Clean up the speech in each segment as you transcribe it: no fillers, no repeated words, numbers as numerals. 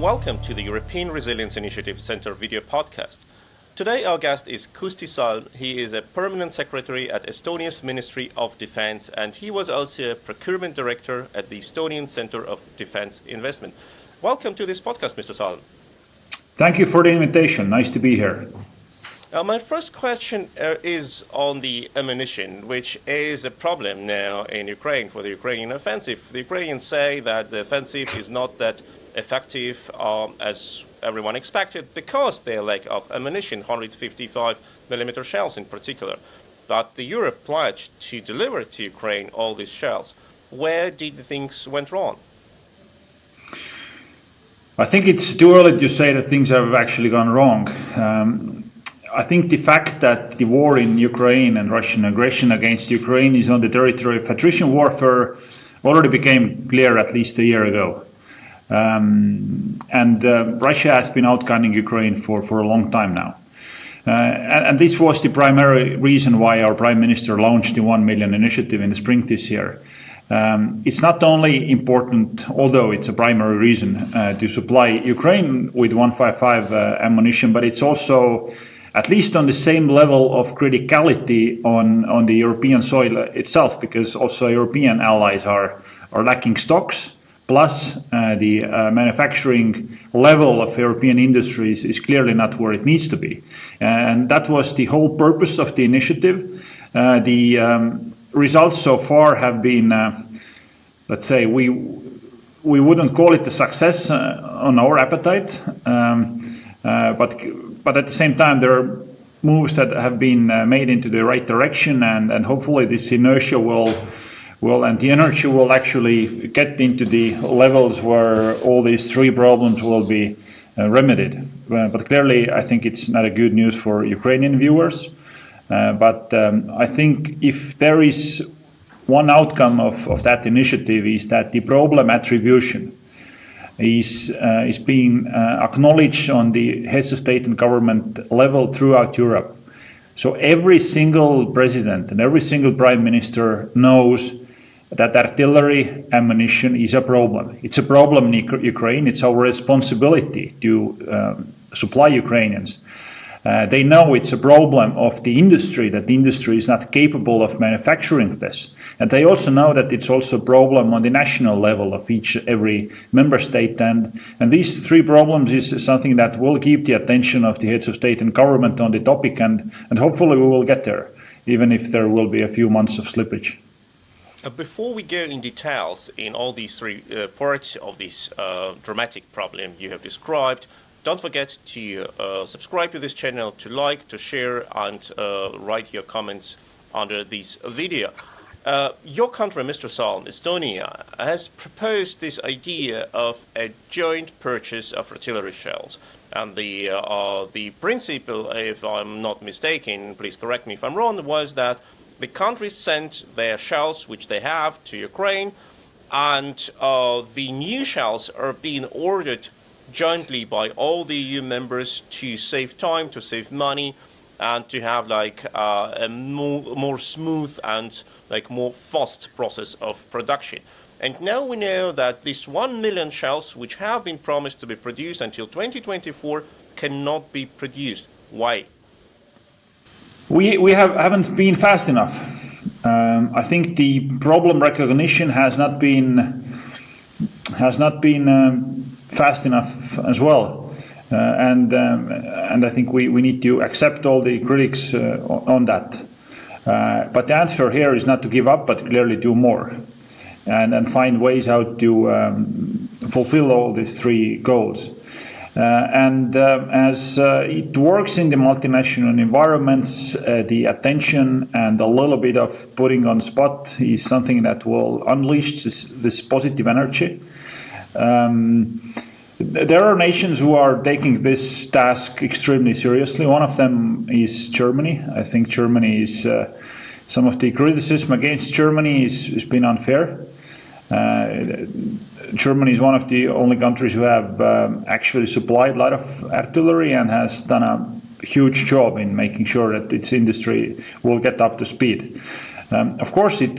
welcome to the European Resilience Initiative Center video podcast. Today our guest is Kusti Salm. He is a permanent secretary at Estonia's Ministry of Defense, and he was also a procurement director at the Estonian Center of Defense Investment. Welcome to this podcast, Mr. Salm. Thank you for the invitation. Nice to be here. My first question is on the ammunition, which is a problem now in Ukraine for the Ukrainian offensive. The Ukrainians say that the offensive is not that effective as everyone expected because their lack of ammunition, 155 millimeter shells in particular. But the Europe pledged to deliver to Ukraine all these shells. Where did things went wrong? I think it's too early to say that things have actually gone wrong. I think the fact that the war in Ukraine and Russian aggression against Ukraine is on the territory of patrician warfare already became clear at least a year ago. Russia has been outgunning Ukraine for a long time now. And this was the primary reason why our Prime Minister launched the 1 million initiative in the spring this year. It's not only important, although it's a primary reason, to supply Ukraine with 155 ammunition, but it's also at least on the same level of criticality on the European soil itself, because also European allies are lacking stocks, plus the manufacturing level of European industries is clearly not where it needs to be. And that was the whole purpose of the initiative. The results so far have been, let's say, we wouldn't call it a success on our appetite, but at the same time, there are moves that have been made into the right direction, and hopefully this inertia will actually get into the levels where all these three problems will be remedied. But clearly, I think it's not a good news for Ukrainian viewers. But I think if there is one outcome of that initiative is that the problem attribution is being acknowledged on the heads of state and government level throughout Europe. So every single president and every single prime minister knows that artillery ammunition is a problem. It's a problem in Ukraine. It's our responsibility to supply Ukrainians. They know it's a problem of the industry, that the industry is not capable of manufacturing this. And they also know that it's also a problem on the national level of every member state. And these three problems is something that will keep the attention of the heads of state and government on the topic. And hopefully we will get there, even if there will be a few months of slippage. Before we go in details in all these three parts of this dramatic problem you have described, don't forget to subscribe to this channel, to like, to share, and write your comments under this video. Your country, Mr. Salm, Estonia, has proposed this idea of a joint purchase of artillery shells. And the principle, if I'm not mistaken, please correct me if I'm wrong, was that the countries sent their shells, which they have, to Ukraine, and the new shells are being ordered jointly by all the EU members to save time, to save money, and to have like a more smooth and like more fast process of production. And now we know that these 1 million shells, which have been promised to be produced until 2024, cannot be produced. Why? We haven't been fast enough. I think the problem recognition has not been fast enough as well, and I think we need to accept all the critics on that. But the answer here is not to give up, but clearly do more, and find ways how to fulfill all these three goals. As it works in the multinational environments, the attention and a little bit of putting on spot is something that will unleash this positive energy. There are nations who are taking this task extremely seriously. One of them is Germany. I think Germany is, some of the criticism against Germany has been unfair. Germany is one of the only countries who have actually supplied a lot of artillery and has done a huge job in making sure that its industry will get up to speed. Of course, it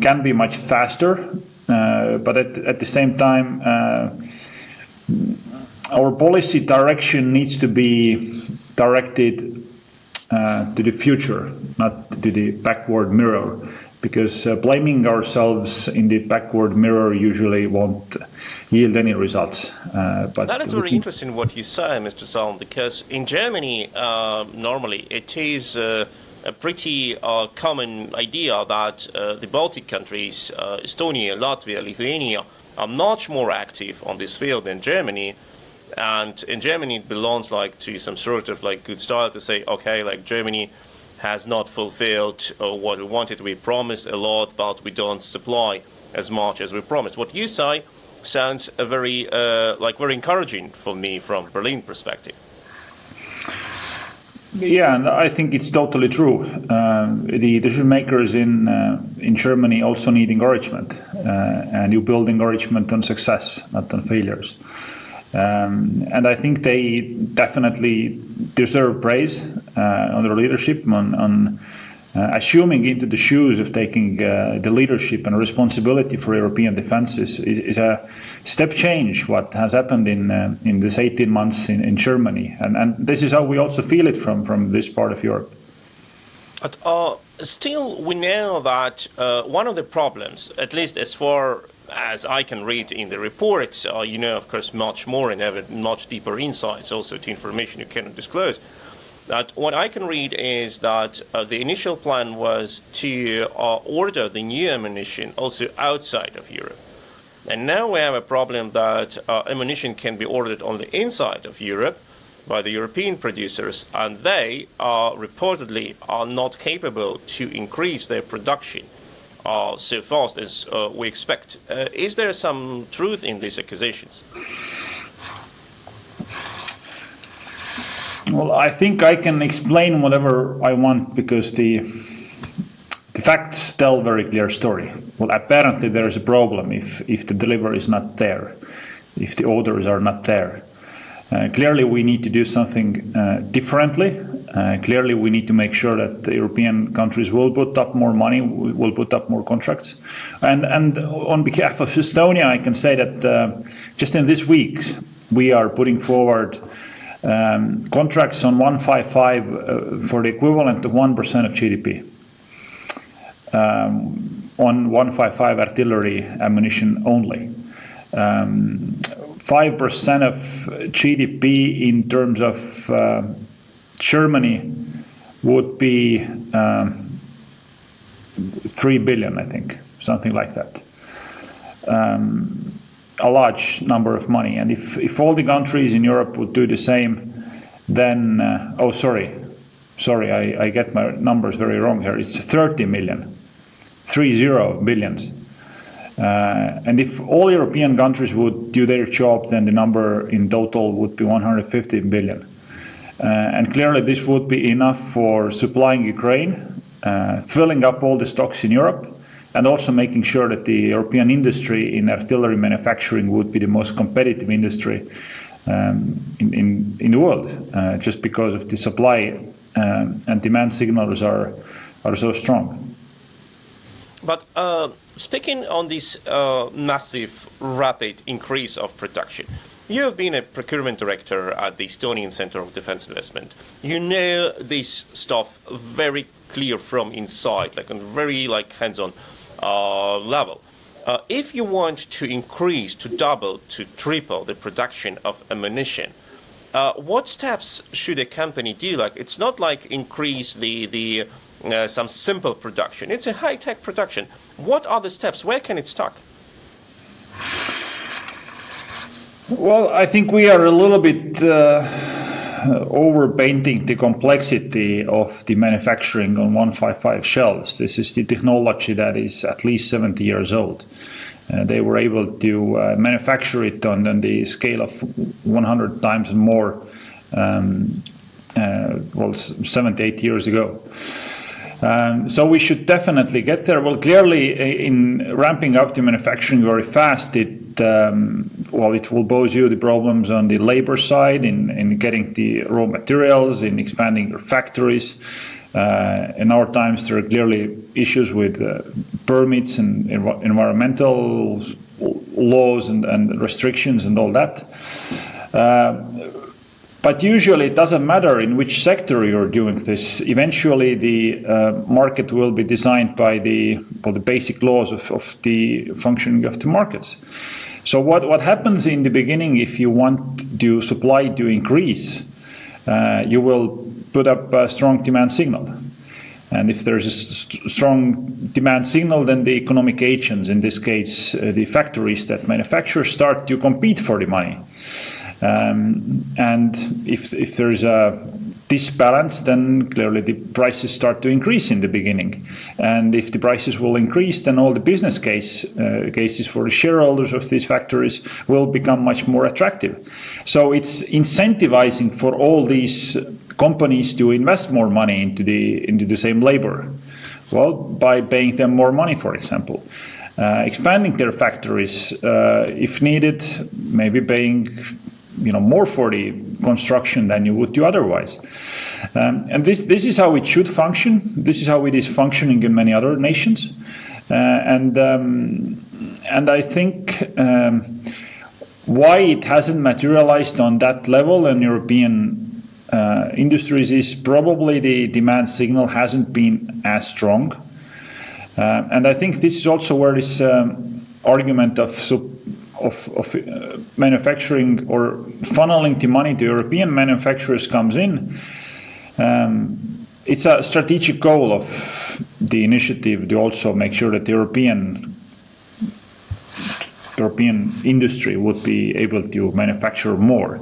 can be much faster, but at the same time, our policy direction needs to be directed to the future, not to the backward mirror, because blaming ourselves in the backward mirror usually won't yield any results. But that is very interesting what you say, Mr. Salm, because in Germany, normally it is a pretty common idea that the Baltic countries, Estonia, Latvia, Lithuania, are much more active on this field than Germany. And in Germany, it belongs like to some sort of like good style to say, okay, like Germany has not fulfilled what we wanted. We promised a lot, but we don't supply as much as we promised. What you say sounds very very encouraging for me from Berlin perspective. Yeah, and I think it's totally true. The decision makers in Germany also need encouragement, and you build encouragement on success, not on failures. And I think they definitely deserve praise on their leadership, on assuming into the shoes of taking the leadership and responsibility for European defense is a step change what has happened in this 18 months in Germany. And this is how we also feel it from this part of Europe. But still, we know that one of the problems, at least as far as I can read in the reports, you know, of course, much more and have much deeper insights also to information you cannot disclose. That what I can read is that the initial plan was to order the new ammunition also outside of Europe. And now we have a problem that ammunition can be ordered only inside of Europe by the European producers, and they reportedly are not capable to increase their production so fast as we expect. Is there some truth in these accusations? Well, I think I can explain whatever I want because the facts tell a very clear story. Well, apparently there is a problem if the delivery is not there, if the orders are not there. Clearly we need to do something differently. Clearly we need to make sure that the European countries will put up more money, will put up more contracts. And on behalf of Estonia, I can say that just in this week we are putting forward contracts on 155 for the equivalent of 1% of GDP. On 155 artillery ammunition only. 5% of GDP in terms of Germany would be 3 billion, I think, something like that. A large number of money. And if all the countries in Europe would do the same, then, I get my numbers very wrong here. It's 30 million, 30 billions. And if all European countries would do their job, then the number in total would be 150 billion. And clearly this would be enough for supplying Ukraine, filling up all the stocks in Europe, and also making sure that the European industry in artillery manufacturing would be the most competitive industry in the world, just because of the supply and demand signals are so strong. But speaking on this massive, rapid increase of production, you have been a procurement director at the Estonian Center of Defense Investment. You know this stuff very clear from inside, like on very hands-on level. If you want to increase, to double, to triple the production of ammunition, what steps should a company do? Like, it's not like increase the some simple production. It's a high-tech production. What are the steps? Where can it start? Well, I think we are a little bit overpainting the complexity of the manufacturing on 155 shells. This is the technology that is at least 70 years old. They were able to manufacture it on the scale of 100 times more 78 years ago. So we should definitely get there. Well, clearly, in ramping up the manufacturing very fast, it will pose you the problems on the labor side, in getting the raw materials, in expanding your factories. In our times, there are clearly issues with permits and environmental laws and restrictions and all that. But usually it doesn't matter in which sector you're doing this. Eventually the market will be designed by the basic laws of the functioning of the markets. So what happens in the beginning, if you want the supply to increase, you will put up a strong demand signal. And if there's a strong demand signal, then the economic agents, in this case the factories that manufacture, start to compete for the money. And if there's a disbalance, then clearly the prices start to increase in the beginning. And if the prices will increase, then all the business cases for the shareholders of these factories will become much more attractive. So it's incentivizing for all these companies to invest more money into the same labor. Well, by paying them more money, for example. Expanding their factories, if needed, maybe paying more for the construction than you would do otherwise. And this is how it should function. This is how it is functioning in many other nations. And I think why it hasn't materialized on that level in European industries is probably the demand signal hasn't been as strong. And I think this is also where this argument of manufacturing or funneling the money to European manufacturers comes in. It's a strategic goal of the initiative to also make sure that the European industry would be able to manufacture more.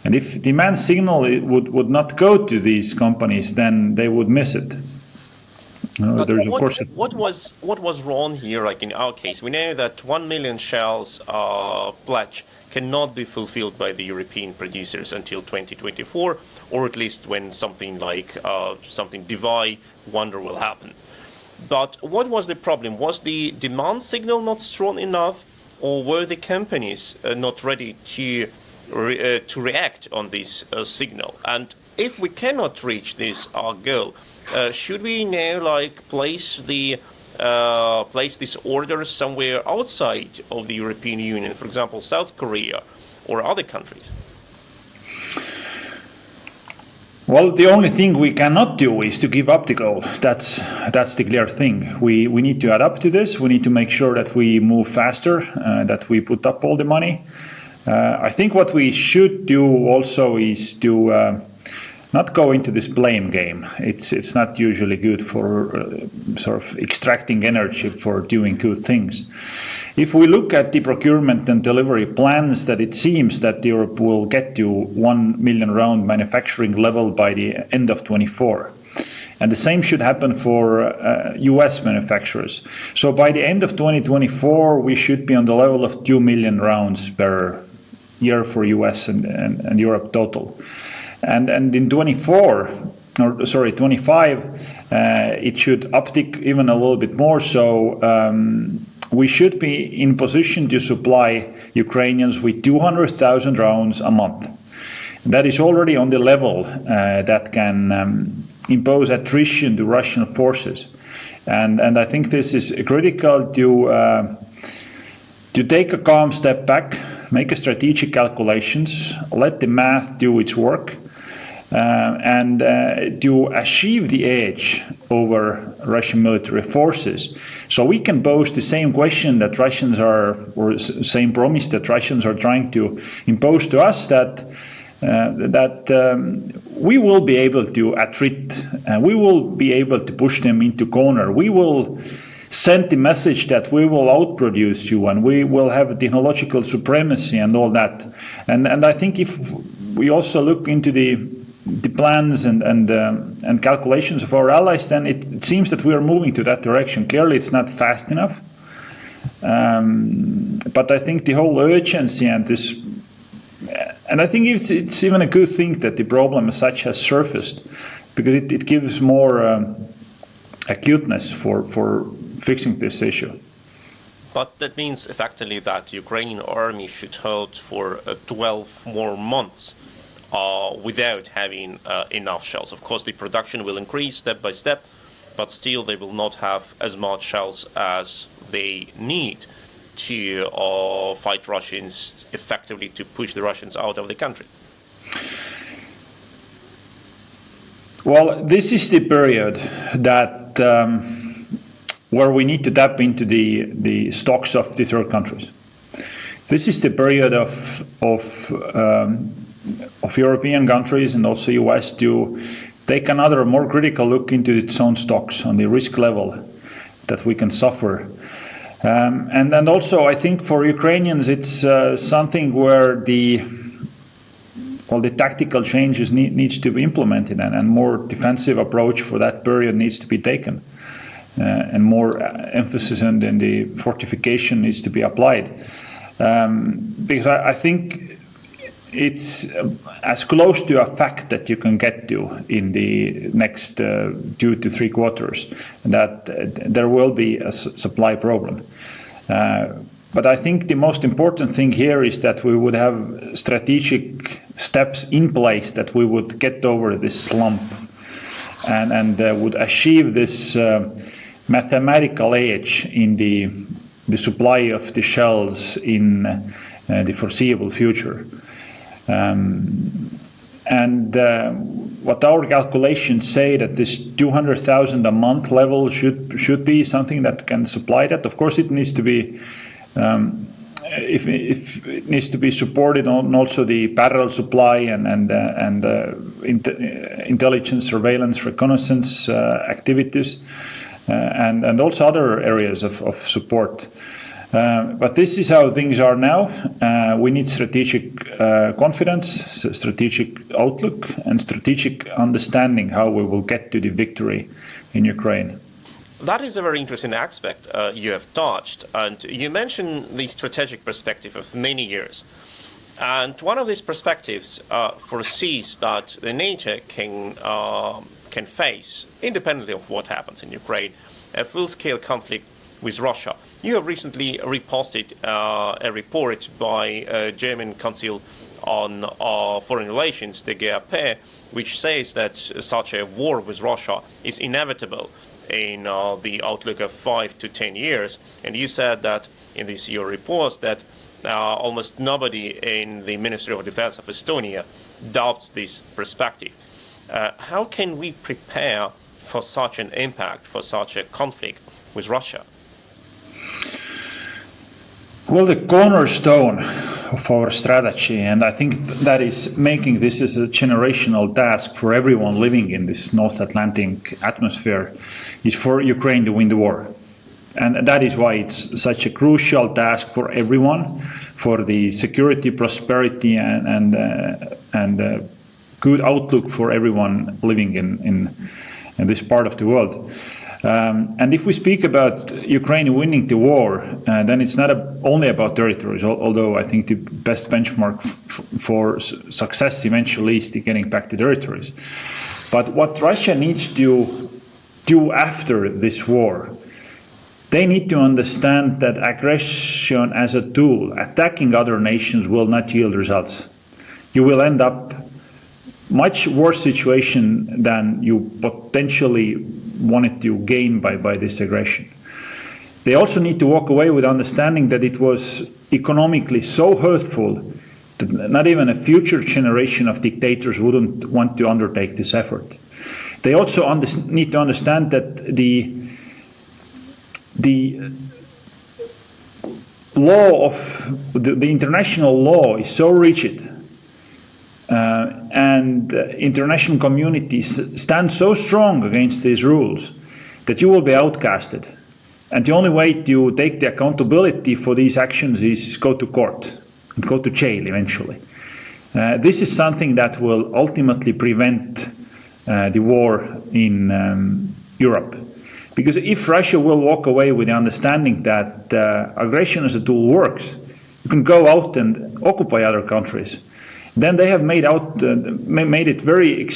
And if demand signal would not go to these companies, then they would miss it. What was wrong here? Like in our case, we know that 1 million shells pledge cannot be fulfilled by the European producers until 2024, or at least when something like something divine wonder will happen. But what was the problem? Was the demand signal not strong enough, or were the companies not ready to react on this signal? And if we cannot reach this goal, should we now place these orders somewhere outside of the European Union, for example, South Korea or other countries? Well, the only thing we cannot do is to give up the goal. That's the clear thing. We need to adapt to this. We need to make sure that we move faster, that we put up all the money. I think what we should do also is to not go into this blame game. It's not usually good for sort of extracting energy for doing good things. If we look at the procurement and delivery plans, that it seems that Europe will get to 1 million round manufacturing level by the end of 24. And the same should happen for US manufacturers. So by the end of 2024, we should be on the level of 2 million rounds per year for US and Europe total. And in 25, it should uptick even a little bit more. So we should be in position to supply Ukrainians with 200,000 rounds a month. That is already on the level that can impose attrition to Russian forces. And I think this is critical to take a calm step back, make a strategic calculations, let the math do its work, and to achieve the edge over Russian military forces. So we can pose the same question that Russians are, or same promise that Russians are trying to impose to us, that we will be able to attrit, and we will be able to push them into corner. We will send the message that we will outproduce you, and we will have technological supremacy and all that. And I think if we also look into the plans and calculations of our allies, then it seems that we are moving to that direction. Clearly, it's not fast enough, but I think the whole urgency and this, and I think it's even a good thing that the problem as such has surfaced, because it gives more acuteness for fixing this issue. But that means effectively that the Ukrainian army should hold for 12 more months without having enough shells. Of course, the production will increase step by step, but still they will not have as much shells as they need. to fight Russians effectively, to push the Russians out of the country? Well, this is the period that where we need to tap into the stocks of the third countries. This is the period of European countries and also US to take another more critical look into its own stocks on the risk level that we can suffer. And then also I think for Ukrainians it's something where the tactical changes needs to be implemented, and more defensive approach for that period needs to be taken, and more emphasis on the fortification needs to be applied, because I think it's as close to a fact that you can get to in the next 2 to 3 quarters that there will be a supply problem. But I think the most important thing here is that we would have strategic steps in place that we would get over this slump and would achieve this mathematical edge in the supply of the shells in the foreseeable future. What our calculations say that this 200,000 a month level should be something that can supply that. Of course, it needs to be if it needs to be supported on also the parallel supply and intelligence, surveillance, reconnaissance activities, and also other areas of support. But this is how things are now. We need strategic confidence, strategic outlook, and strategic understanding how we will get to the victory in Ukraine. That is a very interesting aspect you have touched, and you mentioned the strategic perspective of many years. And one of these perspectives foresees that the NATO can face, independently of what happens in Ukraine, a full-scale conflict with Russia. You have recently reposted a report by German Council on Foreign Relations, the GAP, which says that such a war with Russia is inevitable in the outlook of 5 to 10 years. And you said that in this your report that almost nobody in the Ministry of Defense of Estonia doubts this perspective. How can we prepare for such an impact, for such a conflict with Russia? Well, the cornerstone of our strategy, and I think that is making this as a generational task for everyone living in this North Atlantic atmosphere, is for Ukraine to win the war. And that is why it's such a crucial task for everyone, for the security, prosperity, and good outlook for everyone living in this part of the world. And if we speak about Ukraine winning the war, then it's not only about territories, although I think the best benchmark for success eventually is getting back to territories. But what Russia needs to do after this war, they need to understand that aggression as a tool, attacking other nations, will not yield results. You will end up much worse situation than you potentially wanted to gain by this aggression. They also need to walk away with understanding that it was economically so hurtful that not even a future generation of dictators wouldn't want to undertake this effort. They also need to understand that the law of the international law is so rigid, and international communities stand so strong against these rules that you will be outcasted. And the only way to take the accountability for these actions is go to court and go to jail eventually. This is something that will ultimately prevent the war in Europe. Because if Russia will walk away with the understanding that aggression as a tool works, you can go out and occupy other countries, then they have made it very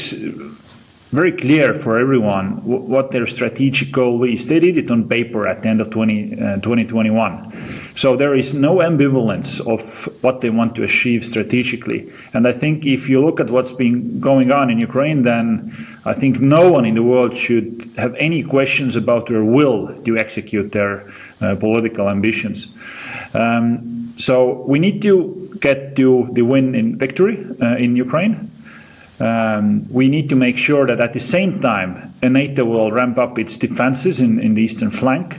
clear for everyone what their strategic goal is. They did it on paper at the end of 2021. So there is no ambivalence of what they want to achieve strategically. And I think if you look at what's been going on in Ukraine, then I think no one in the world should have any questions about their will to execute their political ambitions. So we need to get to the win in victory in Ukraine. We need to make sure that at the same time NATO will ramp up its defenses in the eastern flank.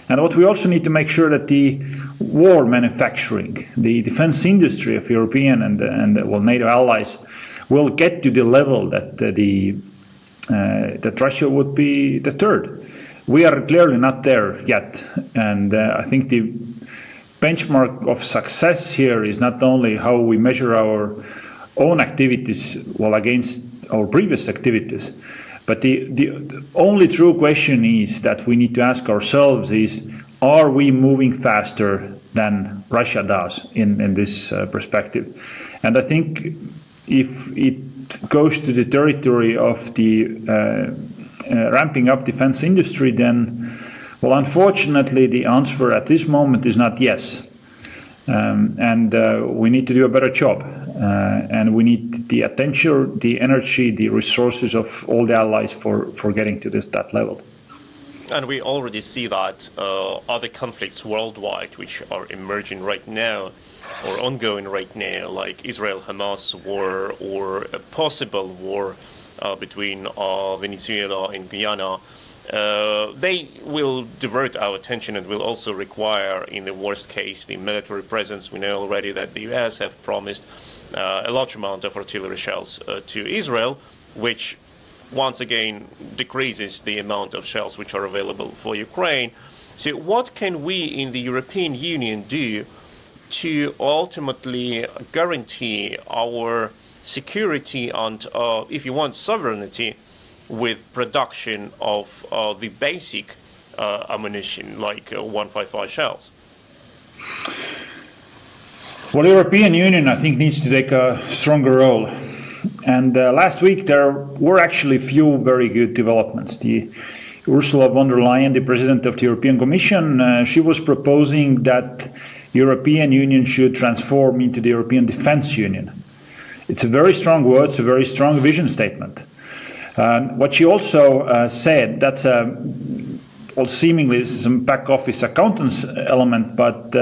And what we also need to make sure that the war manufacturing, the defense industry of European and NATO allies will get to the level that that Russia would be deterred. We are clearly not there yet, and I think the benchmark of success here is not only how we measure our own activities against our previous activities, but the only true question is that we need to ask ourselves is, are we moving faster than Russia does in this perspective? And I think if it goes to the territory of the ramping up defense industry, then, unfortunately, the answer at this moment is not yes. And we need to do a better job. And we need the attention, the energy, the resources of all the allies for getting to that level. And we already see that other conflicts worldwide which are emerging right now or ongoing right now, like Israel-Hamas war or a possible war between Venezuela and Guyana, they will divert our attention and will also require, in the worst case, the military presence. We know already that the US have promised a large amount of artillery shells to Israel, which once again decreases the amount of shells which are available for Ukraine. So what can we in the European Union do to ultimately guarantee our security and, if you want, sovereignty with production of the basic ammunition like 155 shells? Well, the European Union, I think, needs to take a stronger role. And last week there were actually few very good developments. Ursula von der Leyen, the President of the European Commission, she was proposing that European Union should transform into the European Defence Union. It's a very strong word, it's a very strong vision statement. What she also said, that's seemingly some back office accountants element, but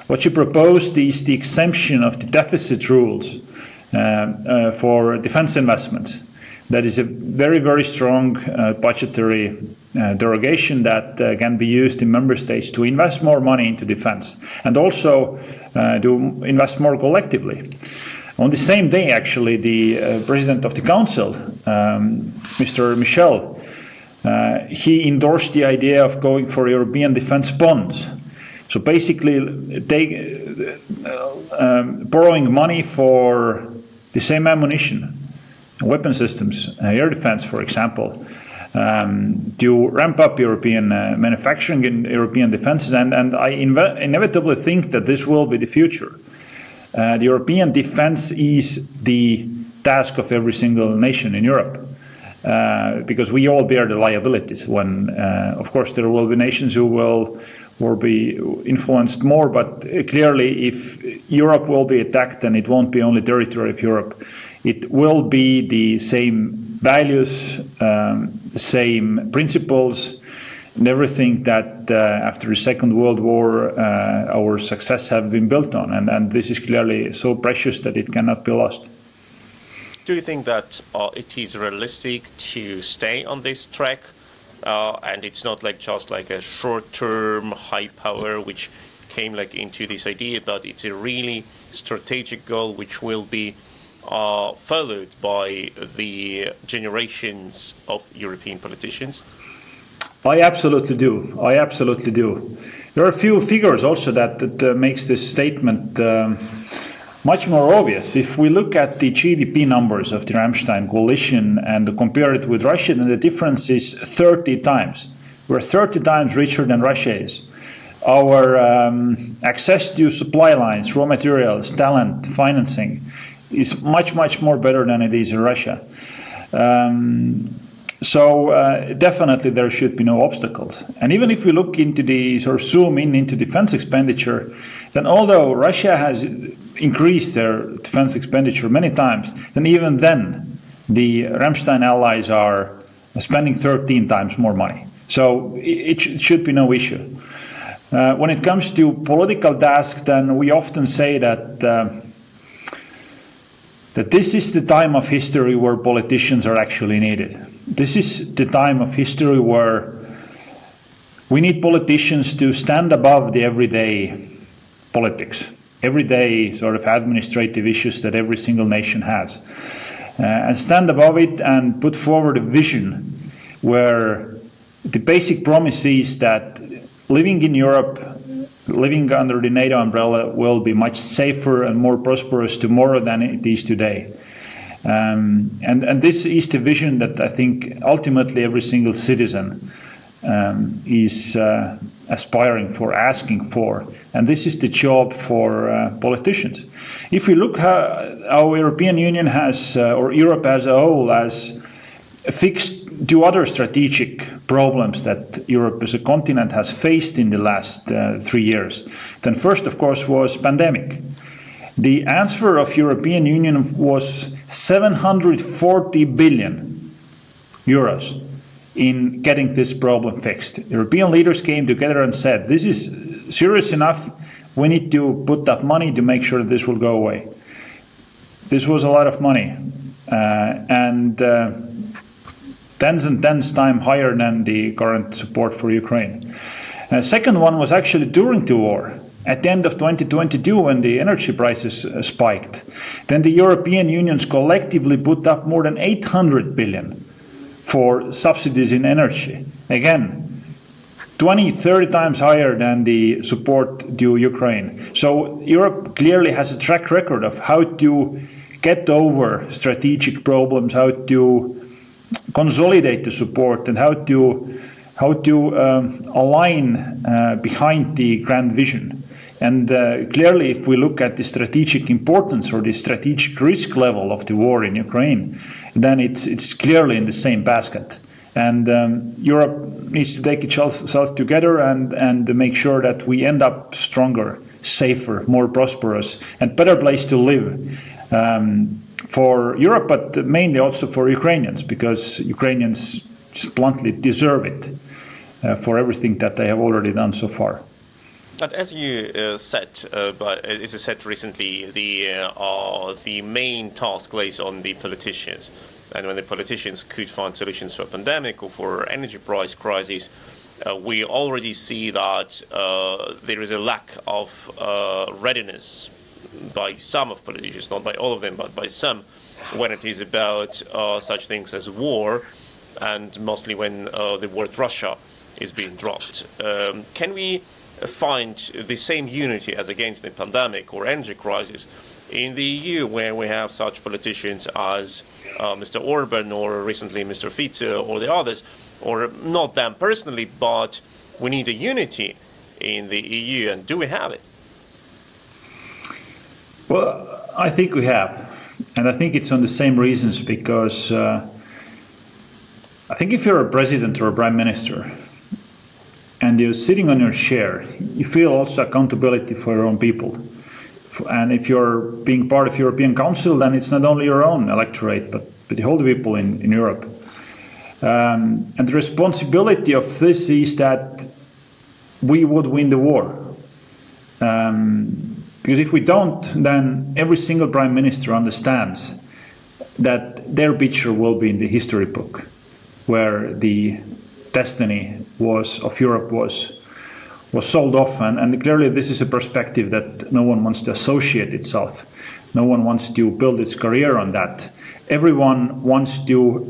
what she proposed is the exemption of the deficit rules for defense investments. That is a very, very strong budgetary derogation that can be used in member states to invest more money into defense and also to invest more collectively. On the same day, actually, the President of the Council, Mr. Michel, he endorsed the idea of going for European defense bonds. So basically, borrowing money for the same ammunition, weapon systems, air defense, for example, to ramp up European manufacturing and European defenses. And I inevitably think that this will be the future. The European defense is the task of every single nation in Europe, because we all bear the liabilities. When, of course, there will be nations who will be influenced more, but clearly if Europe will be attacked, then it won't be only territory of Europe. It will be the same values, the same principles, and everything that after the Second World War our success have been built on. And this is clearly so precious that it cannot be lost. Do you think that it is realistic to stay on this track? And it's not like just like a short-term high power which came like into this idea, but it's a really strategic goal which will be followed by the generations of European politicians? I absolutely do. I absolutely do. There are a few figures also that makes this statement much more obvious. If we look at the GDP numbers of the Rammstein coalition and compare it with Russia, then the difference is 30 times. We're 30 times richer than Russia is. Our access to supply lines, raw materials, talent, financing is much, much more better than it is in Russia. So definitely there should be no obstacles. And even if we look into the sort of zoom in into defense expenditure, then although Russia has increased their defense expenditure many times, then even then the Ramstein allies are spending 13 times more money. So it should be no issue. When it comes to political task, then we often say that this is the time of history where politicians are actually needed. This is the time of history where we need politicians to stand above the everyday politics, everyday sort of administrative issues that every single nation has, and stand above it and put forward a vision where the basic promise is that living in Europe, living under the NATO umbrella will be much safer and more prosperous tomorrow than it is today. And this is the vision that I think ultimately every single citizen is aspiring for, asking for. And this is the job for politicians. If we look how our European Union has, or Europe as a whole, has fixed two other strategic problems that Europe as a continent has faced in the last 3 years, then first, of course, was pandemic. The answer of European Union was 740 billion euros in getting this problem fixed. European leaders came together and said, this is serious enough, we need to put that money to make sure that this will go away. This was a lot of money, and tens and tens times higher than the current support for Ukraine. Second one was actually during the war. At the end of 2022, when the energy prices spiked, then the European Unions collectively put up more than 800 billion for subsidies in energy. Again, 20, 30 times higher than the support to Ukraine. So Europe clearly has a track record of how to get over strategic problems, how to consolidate the support, and how to align behind the grand vision. And clearly, if we look at the strategic importance or the strategic risk level of the war in Ukraine, then it's clearly in the same basket. And Europe needs to take itself together and make sure that we end up stronger, safer, more prosperous, and better place to live for Europe, but mainly also for Ukrainians, because Ukrainians just bluntly deserve it for everything that they have already done so far. But as you said, as you said recently, the main task lays on the politicians, and when the politicians could find solutions for pandemic or for energy price crisis, we already see that there is a lack of readiness by some of politicians, not by all of them, but by some, when it is about such things as war, and mostly when the word Russia is being dropped. Can we find the same unity as against the pandemic or energy crisis in the EU, where we have such politicians as Mr. Orban or recently Mr. Fico or the others, or not them personally, but we need a unity in the EU, and do we have it? Well, I think we have, and I think it's on the same reasons, because I think if you're a president or a prime minister and you're sitting on your chair, you feel also accountability for your own people. And if you're being part of European Council, then it's not only your own electorate, but the whole people in Europe. And the responsibility of this is that we would win the war. Because if we don't, then every single prime minister understands that their picture will be in the history book, where the destiny of Europe was sold off, and clearly this is a perspective that no one wants to associate itself. No one wants to build its career on that. Everyone wants to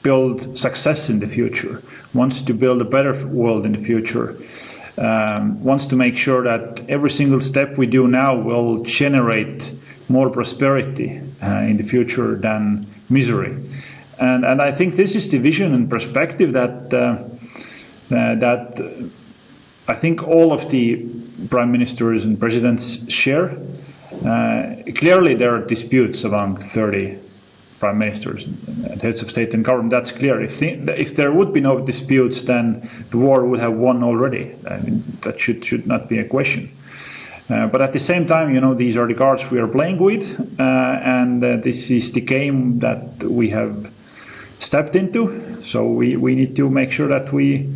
build success in the future, wants to build a better world in the future, wants to make sure that every single step we do now will generate more prosperity in the future than misery. And I think this is the vision and perspective that I think all of the prime ministers and presidents share. Clearly there are disputes among 30 prime ministers and heads of state and government. That's clear. If there would be no disputes, then the war would have won already. I mean, that should not be a question. But at the same time, these are the cards we are playing with, and this is the game that we have stepped into. So we need to make sure that we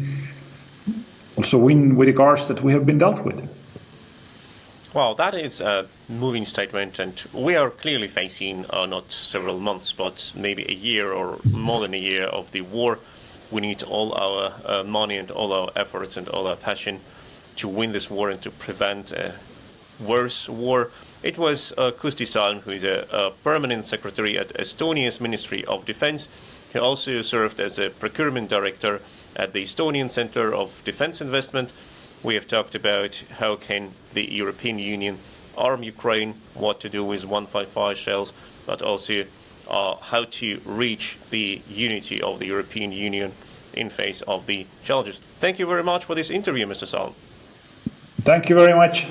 also win with the cards that we have been dealt with. Well, that is a moving statement, and we are clearly facing not several months, but maybe a year or more than a year of the war. We need all our money and all our efforts and all our passion to win this war and to prevent a worse war. It was Kusti Salm, who is a permanent secretary at Estonia's Ministry of Defense. He also served as a procurement director at the Estonian Center of Defense Investment. We have talked about how can the European Union arm Ukraine, what to do with 155 shells, but also how to reach the unity of the European Union in face of the challenges. Thank you very much for this interview, Mr. Salm. Thank you very much.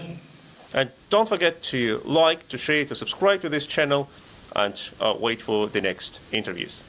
And don't forget to like, to share, to subscribe to this channel, and wait for the next interviews.